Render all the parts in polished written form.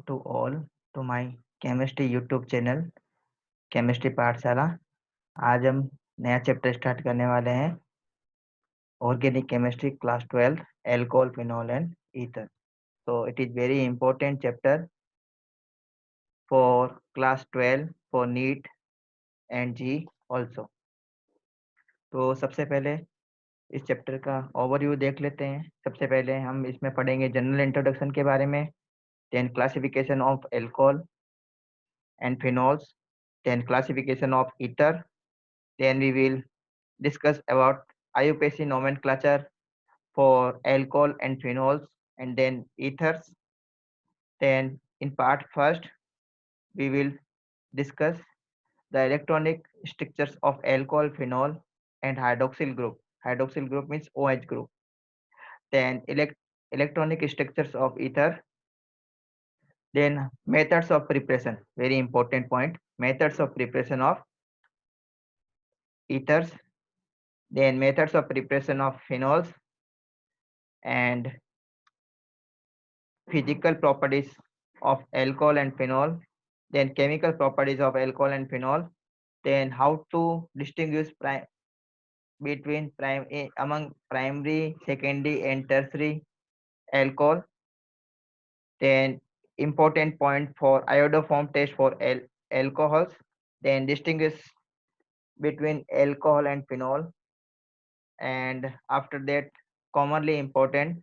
to all to my chemistry YouTube channel chemistry पाठशाला। आज हम नया चैप्टर स्टार्ट करने वाले हैं, organic chemistry class 12, alcohol, phenol and ether. So it is very important chapter for class 12 for NEET and JEE also। तो सबसे पहले इस चैप्टर का ओवरव्यू देख लेते हैं। सबसे पहले हम इसमें पढ़ेंगे जनरल इंट्रोडक्शन के बारे में, then classification of alcohol and phenols, then classification of ether, then we will discuss about IUPAC nomenclature for alcohol and phenols and then ethers. Then in part first, we will discuss the electronic structures of alcohol, phenol and hydroxyl group. Hydroxyl group means OH group. Then electronic structures of ether. Then methods of preparation, very important point, methods of preparation of ethers, then methods of preparation of phenols and physical properties of alcohol and phenol, then chemical properties of alcohol and phenol, then how to distinguish between among primary, secondary and tertiary alcohol, then important point for iodoform test for alcohols, then distinguish between alcohol and phenol, and after that commonly important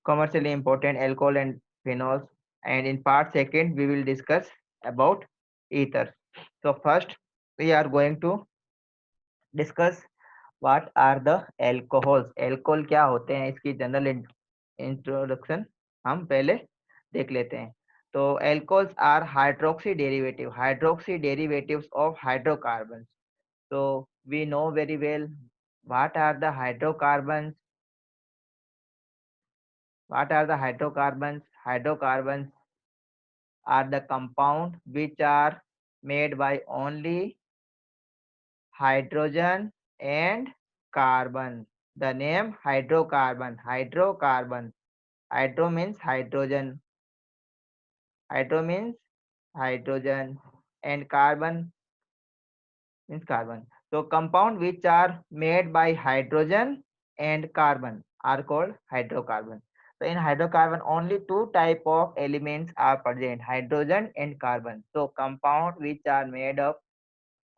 commercially important alcohol and phenols, and in part second we will discuss about ethers. So first we are going to discuss what are the alcohols, alcohol क्या होते हैं, इसकी general introduction हम पहले देख लेते हैं। तो alcohols are hydroxy derivatives of hydrocarbons. So we know very well what are the hydrocarbons. Hydrocarbons are the compound which are made by only hydrogen and carbon. The name hydrocarbon. Hydro means hydrogen. And carbon means carbon. So compound which are made by hydrogen and carbon are called hydrocarbon. So in hydrocarbon only two type of elements are present, hydrogen and carbon. So compound which are made up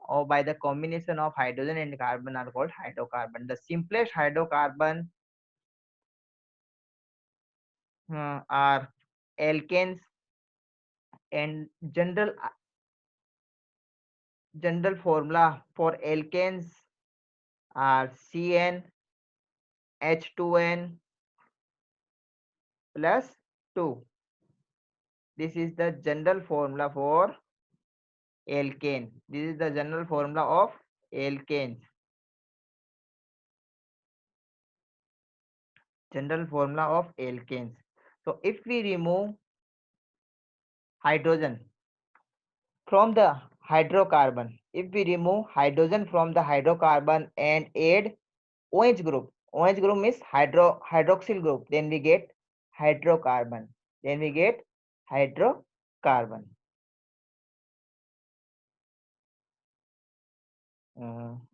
or by the combination of hydrogen and carbon are called hydrocarbon. The simplest hydrocarbon are alkanes, and general formula for alkanes are CN H2N plus 2. This is the general formula for alkane. This is the general formula of alkanes. So if we remove hydrogen from the hydrocarbon, and add OH group means hydroxyl group, then we get hydrocarbon.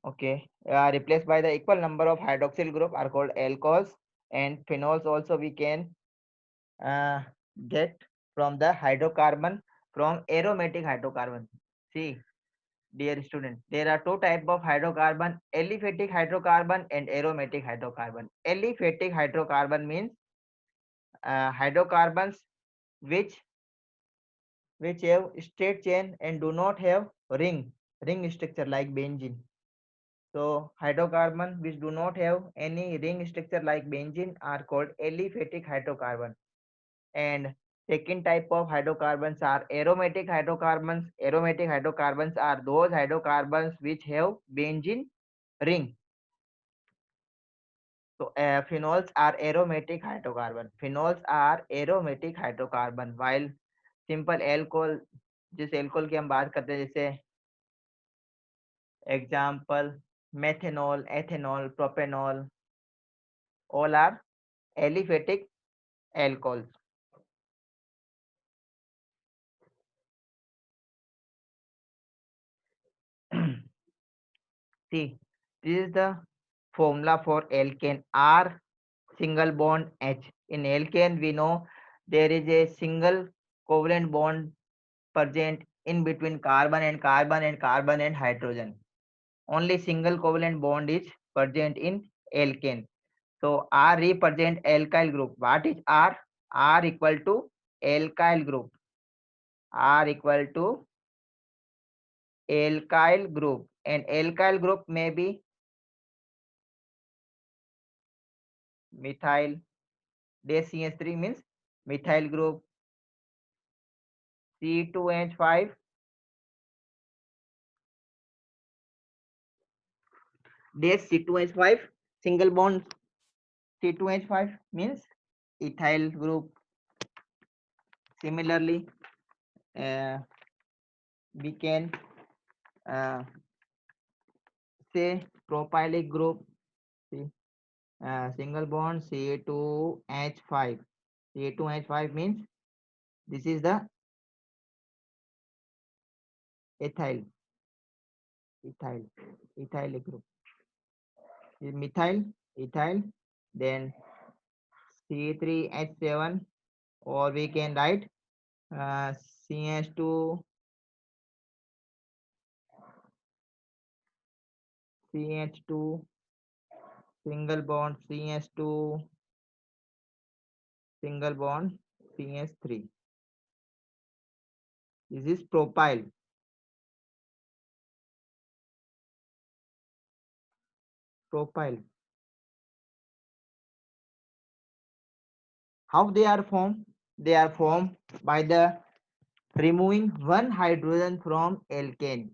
Okay, replaced by the equal number of hydroxyl group are called alcohols, and phenols also we can get from the hydrocarbon, from aromatic hydrocarbon. See, dear student, there are two type of hydrocarbon, aliphatic hydrocarbon and aromatic hydrocarbon. Aliphatic hydrocarbon means hydrocarbons which have straight chain and do not have ring structure like benzene. So hydrocarbon which do not have any ring structure like benzene are called aliphatic hydrocarbon. And second type of hydrocarbons are aromatic hydrocarbons. Aromatic hydrocarbons are those hydrocarbons which have benzene ring. So phenols are aromatic hydrocarbon. While simple alcohol, जिस alcohol की हम बात करते हैं, जैसे example methanol, ethanol, propanol, all are aliphatic alcohols. See, this is the formula for alkane. R single bond H. In alkane, we know there is a single covalent bond present in between carbon and carbon and carbon and hydrogen. Only single covalent bond is present in alkane. So R represent alkyl group. What is R? R equal to alkyl group. R equal to alkyl group. And alkyl group may be methyl. This CH3 means methyl group. C2H5. This C2H5 single bond C2H5 means ethyl group. Similarly, we can uh, say propylic group. See, single bond C2H5. C2H5 means this is the ethyl, ethyl, ethylic group. This methyl, ethyl, then C3H7, or we can write CH2, CH2, single bond CH2, single bond CH3. This is propyl. Propyl. How they are formed? They are formed by the removing one hydrogen from alkane.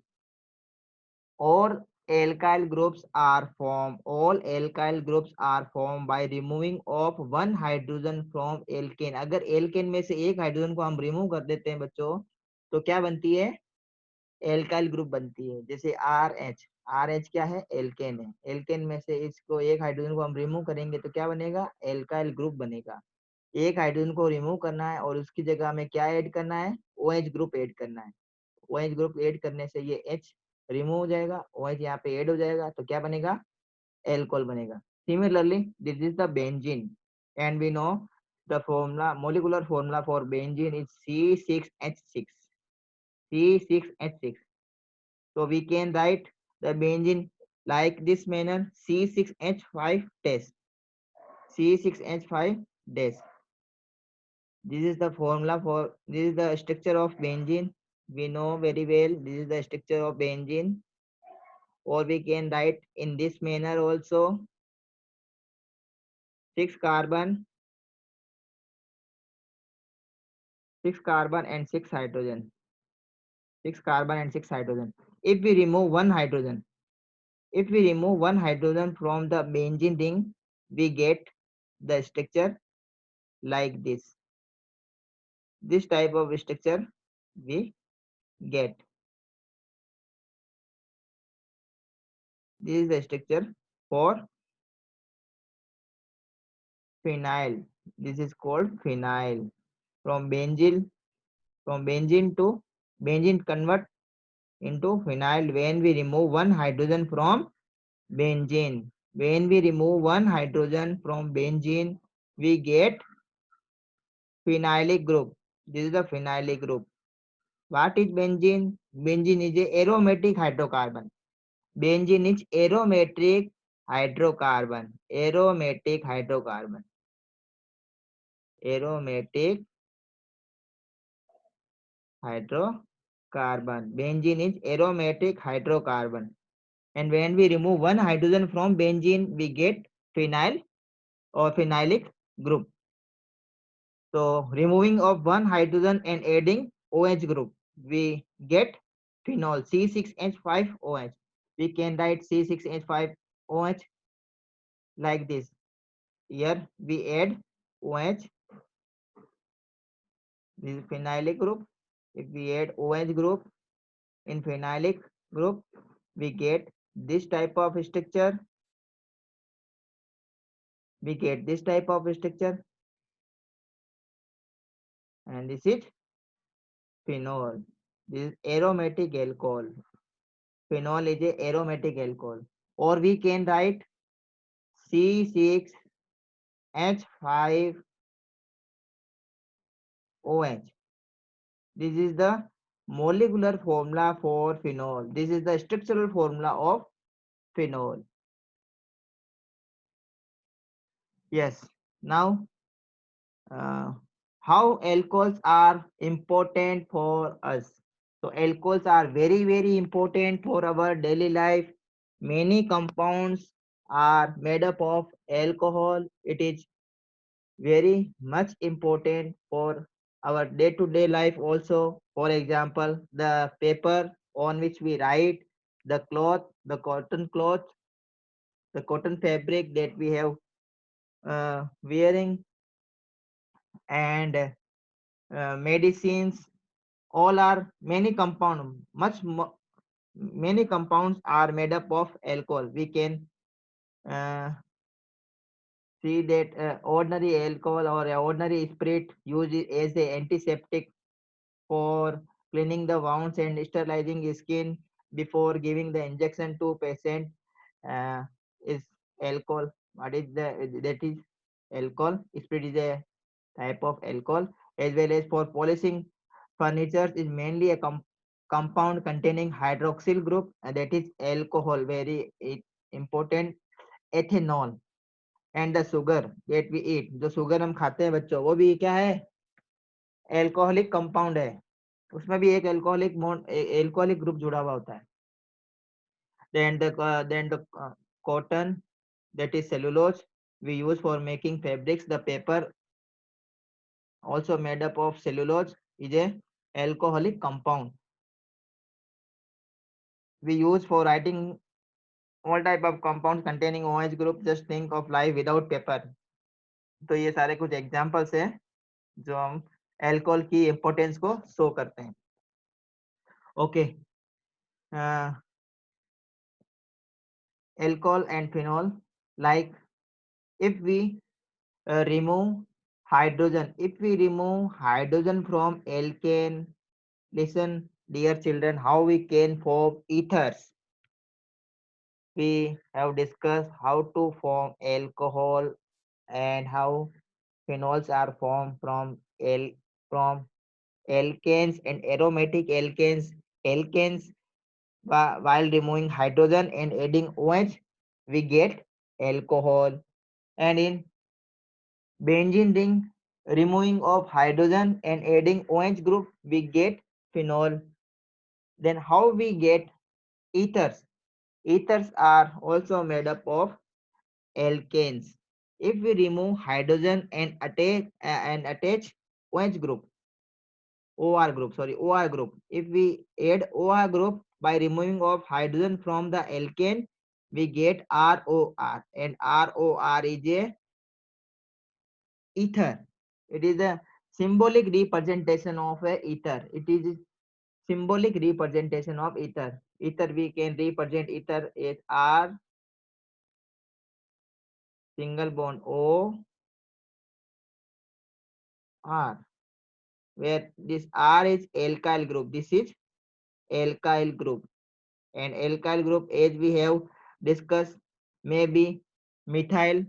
Or alkyl groups are formed. All alkyl groups are formed by removing of one hydrogen from alkane. अगर alkane में से एक hydrogen को हम remove कर देते हैं बच्चों, तो क्या बनती है? एल्काइल ग्रुप बनती है. जैसे आर एच क्या है? एल्केन है. एल्केन में से इसको एक हाइड्रोजन को हम रिमूव करेंगे तो क्या बनेगा? एल्काइल ग्रुप बनेगा. एक हाइड्रोजन को रिमूव करना है और उसकी जगह में क्या ऐड करना है? OH ग्रुप ऐड करना है. OH ग्रुप ऐड करने से ये H रिमूव हो जाएगा, OH यहाँ पे ऐड हो जाएगा, तो क्या बनेगा? एल्कोहल बनेगा. Similarly this is the benzene and we know the formula, molecular formula for benzene is C6H6. C6H6. So we can write the benzene like this manner: C6H5 dash. C6H5 dash. This is the formula for, this is the structure of benzene. We know very well this is the structure of benzene. Or we can write in this manner also: 6 carbon, 6 carbon and 6 hydrogen. 6 carbon and 6 hydrogen. If we remove one hydrogen, if we remove one hydrogen from the benzene ring, we get the structure like this. This type of structure we get. This is the structure for phenyl. This is called phenyl. From benzene to benzene convert into phenyl when we remove one hydrogen from benzene. When we remove one hydrogen from benzene, we get phenylic group. This is the phenylic group. What is benzene? Benzene is a aromatic hydrocarbon. Benzene is aromatic hydrocarbon. Aromatic hydrocarbon. Aromatic hydrocarbon. Benzene is aromatic hydrocarbon. And when we remove one hydrogen from benzene, we get phenyl or phenylic group. So removing of one hydrogen and adding OH group, we get phenol C6H5OH. We can write C6H5OH like this. Here we add OH. This is phenylic group. If we add OH group in phenylic group, we get this type of structure. We get this type of structure. And this is phenol. This is aromatic alcohol. phenol is a aromatic alcohol. Or we can write C6H5OH. This is the molecular formula for phenol. This is the structural formula of phenol. Yes. Now, uh, how alcohols are important for us? So alcohols are very important for our daily life. Many compounds are made up of alcohol. It is very much important for our day-to-day life also. For example, the paper on which we write, the cloth, the cotton cloth, the cotton fabric that we have wearing, and medicines, all are many compound, many compounds are made up of alcohol. We can uh, see that ordinary alcohol or ordinary spirit used as a antiseptic for cleaning the wounds and sterilizing skin before giving the injection to patient uh, is alcohol. What is the that is alcohol? Spirit is a type of alcohol. As well as for polishing furniture is mainly a compound containing hydroxyl group, and that is alcohol. Very important. Ethanol and the sugar that we eat, जो sugar हम खाते हैं बच्चों, वो भी क्या है? Alcoholic compound है. उसमें भी एक एल्कोहलिक ग्रुप जुड़ा हुआ होता है. Then the cotton, that is cellulose, we use for making fabrics. The paper also made up of cellulose is a alcoholic compound. We use for writing all type of compounds containing OH group. Just think of life without paper. तो ये सारे कुछ examples हैं जो हम alcohol की importance को show करते हैं. Okay. Alcohol and phenol, like if we remove hydrogen from alkane, listen dear children, how we can form ethers. We have discussed how to form alcohol and how phenols are formed from alkanes and aromatic alkanes. Alkanes, while removing hydrogen and adding OH, we get alcohol. And in benzene ring, removing of hydrogen and adding OH group, we get phenol. Then how we get ethers? Ethers are also made up of alkanes. If we remove hydrogen and attach OH group, OR group, sorry, OR group. If we add OR group by removing of hydrogen from the alkane, we get ROR, and ROR is a ether. It is a symbolic representation of a ether. It is symbolic representation of ether. Ether, we can represent ether as R single bond O R, where this R is alkyl group. This is alkyl group, and alkyl group, as we have discussed, may be methyl.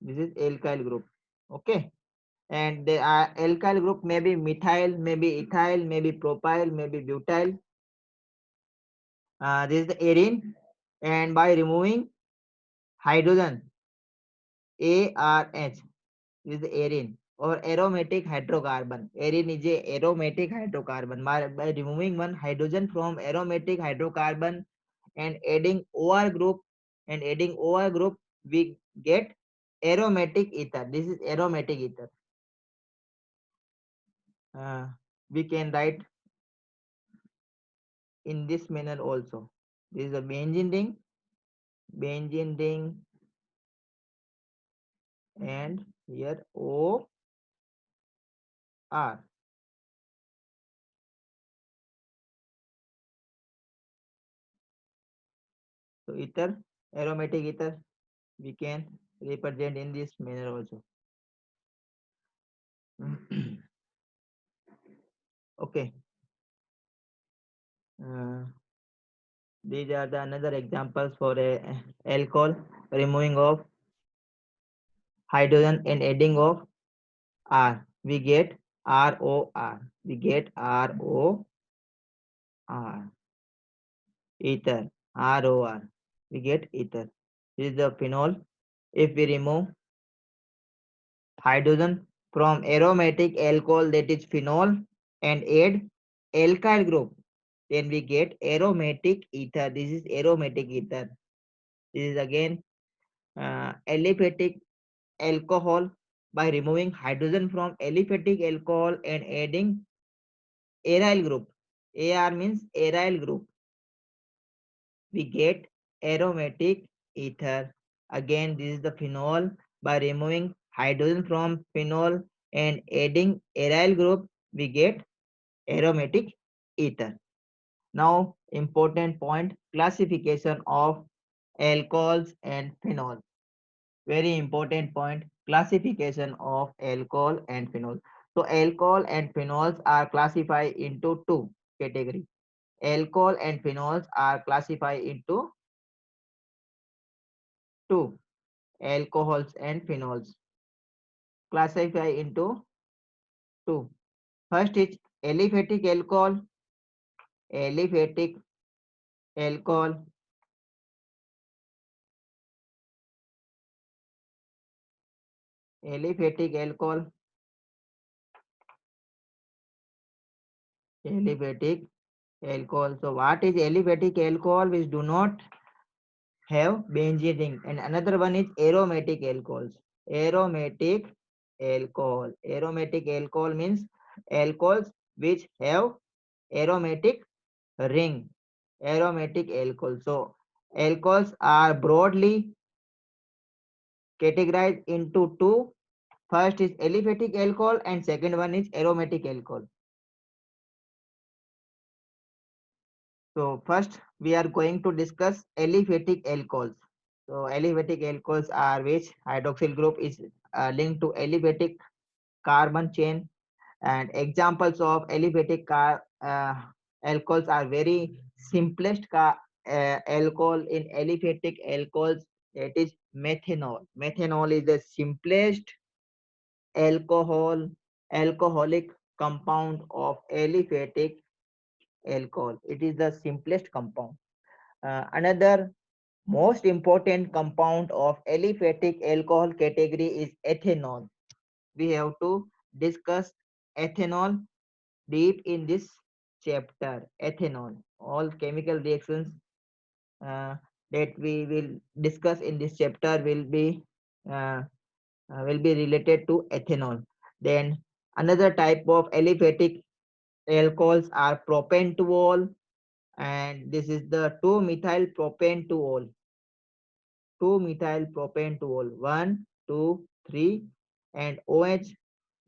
This is alkyl group. Okay. And the alkyl group may be methyl, maybe ethyl, maybe propyl, maybe butyl. This is the arene, and by removing hydrogen, ARH, this is the arene, or aromatic hydrocarbon. Arene is a aromatic hydrocarbon. By removing one hydrogen from aromatic hydrocarbon and adding OR group, we get aromatic ether. This is aromatic ether. We can write in this manner also. This is a benzene ring, and here O R. So ether, aromatic ether, we can represent in this manner also. Okay. Uh, these are the another examples for a alcohol, removing of hydrogen and adding of R. We get ROR. We get ROR. Ether. ROR. We get ether. This is the phenol. If we remove hydrogen from aromatic alcohol, that is phenol, and add alkyl group, then we get aromatic ether. This is aromatic ether. This is again aliphatic alcohol. By removing hydrogen from aliphatic alcohol and adding aryl group, AR means aryl group, we get aromatic ether. Again, this is the phenol. By removing hydrogen from phenol and adding aryl group, we get aromatic ether. Now, important point, classification of alcohols and phenol. Very important point, classification of alcohol and phenol. So alcohol and phenols are classified into two categories. Alcohol and phenols are classified into two. Alcohols and phenols classify into two. First is aliphatic alcohol. Aliphatic alcohol. Aliphatic alcohol. Aliphatic alcohol. So what is aliphatic alcohol? Which do not have benzene ring, and another one is aromatic alcohols. Aromatic alcohol. Aromatic alcohol means alcohols which have aromatic ring. Aromatic alcohol. So alcohols are broadly categorized into two. First is aliphatic alcohol and second one is aromatic alcohol. So first we are going to discuss aliphatic alcohols. So aliphatic alcohols are which hydroxyl group is linked to aliphatic carbon chain, and examples of aliphatic alcohols are very simplest alcohol in aliphatic alcohols, that is methanol. Methanol is the simplest alcoholic compound of aliphatic alcohol. It is the simplest compound. Another most important compound of aliphatic alcohol category is ethanol. We have to discuss ethanol deep in this chapter. Ethanol, all chemical reactions uh, that we will discuss in this chapter uh, will be related to ethanol. Then another type of aliphatic alcohols are propanetol, and this is the 2-methyl propanetol. 2-methyl propanetol, 1, 2, 3, and OH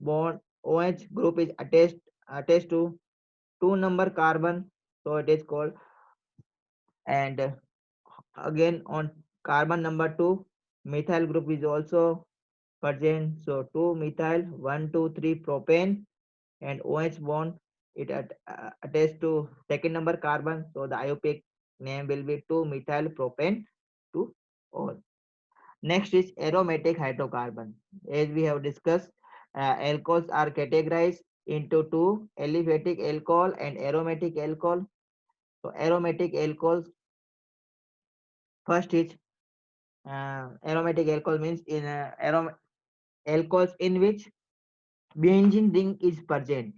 bond, OH group is attached to 2 number carbon, so it is called. And again on carbon number 2, methyl group is also present, so 2 methyl, 1, 2, 3 propane, and OH bond, it attached to second number carbon, so the IUPAC name will be 2 methyl propane to all. Next is aromatic hydrocarbon. As we have discussed, alcohols are categorized into two, aliphatic alcohol and aromatic alcohol. So aromatic alcohols, first is aromatic alcohol means in alcohols in which benzene ring is present.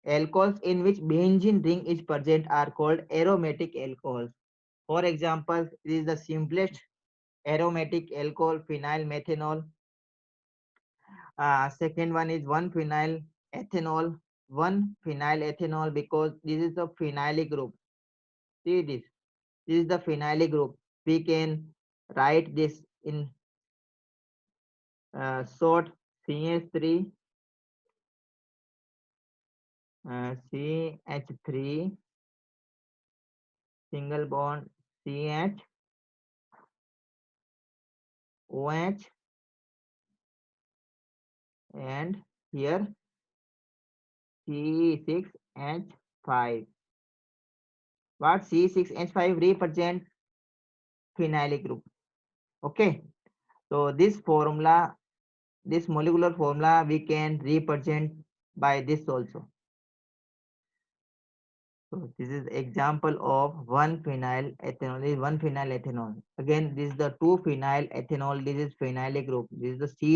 Alcohols in which benzene ring is present are called aromatic alcohols. For example, this is the simplest aromatic alcohol, phenyl methanol. Second one is 1-phenyl ethanol. 1-phenyl ethanol, because this is the phenylic group. See this. This is the phenylic group. We can write this in short, CH3, CH3, single bond CH, OH, and here C6H5. What C6H5 represent phenylic group. Okay. So this formula, this molecular formula we can represent by this also. So this is example of one phenyl ethanol. This is one phenyl ethanol. Again, this is the two phenyl ethanol. This is phenylic group. This is the C